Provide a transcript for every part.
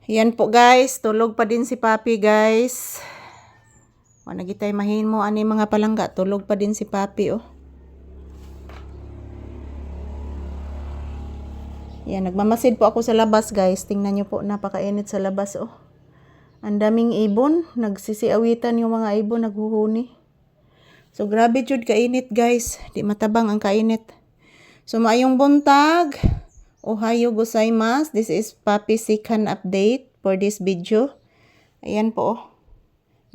Yan po guys, tulog pa din si Papi guys. O nagitay mahin mo ani mga palangga, tulog pa din si Papi oh. Yan, nagmamasid po ako sa labas guys. Tingnan nyo po, napakainit sa labas oh. Ang daming ibon, nagsisiawitan yung mga ibon, naghuhuni. So grabe jud kainit guys, di matabang ang kainit. So maayong buntag. Ohayo gozaimasu. This is Papi second update for this video. Ayan po oh.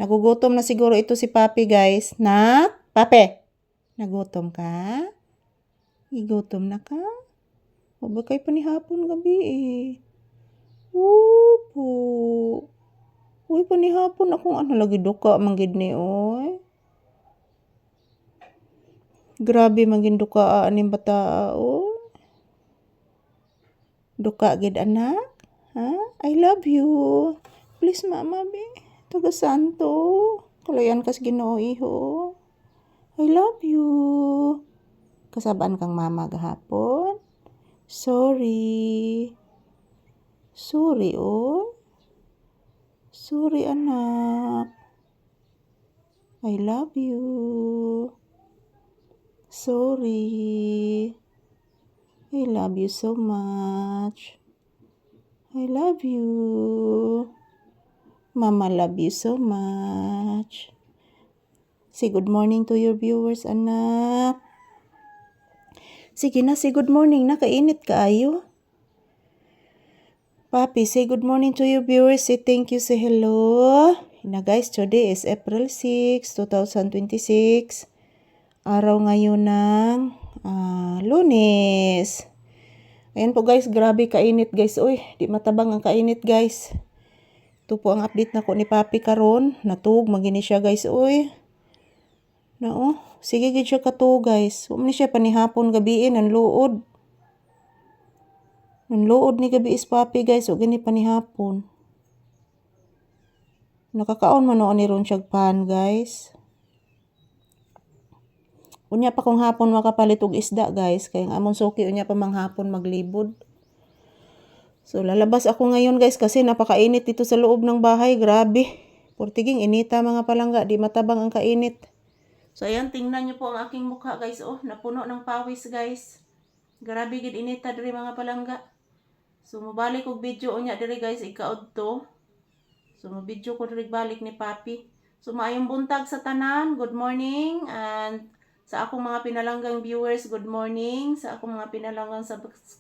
Nagugutom na siguro ito si Papi guys. Na? Papi! Nagutom ka? Igutom na ka? O ba kay panihapon gabi eh. Upo. Uy, panihapon akong ano lagi duka manggid ni oy. Grabe manggid duka aning bata oy. Duka gid anak? Ha? I love you. Please mama be. Taga santo. Kalayan kas Ginoo iho. I love you. Kasabaan kang mama gahapon? Sorry. Sorry oh. Sorry anak. I love you. Sorry. I love you so much. I love you. Mama love you so much. Say good morning to your viewers, anak. Sige na, say good morning na. Kainit kaayo. Papi, say good morning to your viewers. Say thank you, say hello. Na guys, today is April 6, 2026. Araw ngayon ng Lunes. Ayan po guys, grabe kainit guys. Uy, di matabang ang kainit guys. Ito po ang update na ko ni Papi karon. Natug, magini siya guys. Uy. No, sige gid siya kato guys. Umni siya panihapon gabiin ang luod. Ang luod ni gabi is Papi guys. O gani panihapon. Nakakaon man noon ni ron siya pan guys. Unya pa kung hapon makapalit og isda guys. Kaya ang amon suki unya pa manghapon maglibod. So lalabas ako ngayon guys kasi napakainit dito sa loob ng bahay. Grabe. Portiging inita mga palangga. Di matabang ang kainit. So ayan, tingnan nyo po ang aking mukha guys. Oh, napuno ng pawis guys. Grabe gid inita diri mga palangga. So mabalik og video unya diri guys, ikaod to. So mabidyo ko diri balik ni Papi. So maayong buntag sa tanan. Good morning. And sa akong mga pinalanggang viewers, good morning. Sa akong mga pinalanggang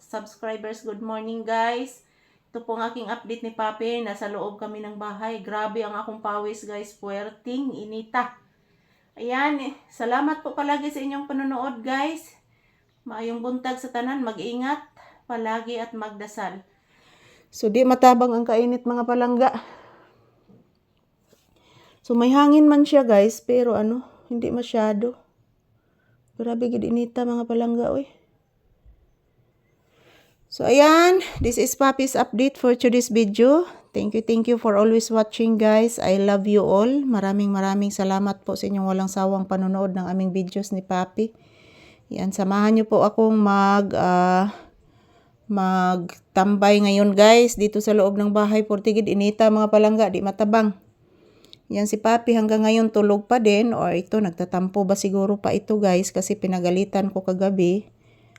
subscribers, good morning guys. Ito po ang aking update ni Papi. Nasa loob kami ng bahay. Grabe ang akong pawis guys. Puwerting inita. Ayan, salamat po palagi sa inyong panonood guys. Maayong buntag sa tanan, mag-ingat palagi at magdasal. So di matabang ang kainit mga palangga. So may hangin man siya guys, pero hindi masyado. Grabe gid inita mga palangga oy. So ayan, this is Papi's update for today's video. Thank you for always watching guys. I love you all. Maraming salamat po sa inyong walang sawang panonood ng aming videos ni Papi. Yan, samahan niyo po akong magtambay ngayon guys dito sa loob ng bahay. Portigid inita mga palangga, di matabang. Yan si Papi hanggang ngayon tulog pa din, or ito nagtatampo ba siguro pa ito guys kasi pinagalitan ko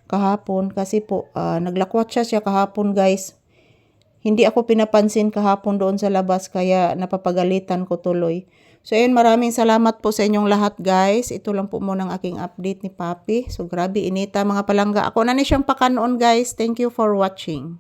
kahapon kasi po naglakwat siya kahapon guys. Hindi ako pinapansin kahapon doon sa labas kaya napapagalitan ko tuloy. So ayun, maraming salamat po sa inyong lahat guys. Ito lang po muna ang aking update ni Papi. So grabe inita mga palangga. Ako na ni siyang pakanoon guys. Thank you for watching.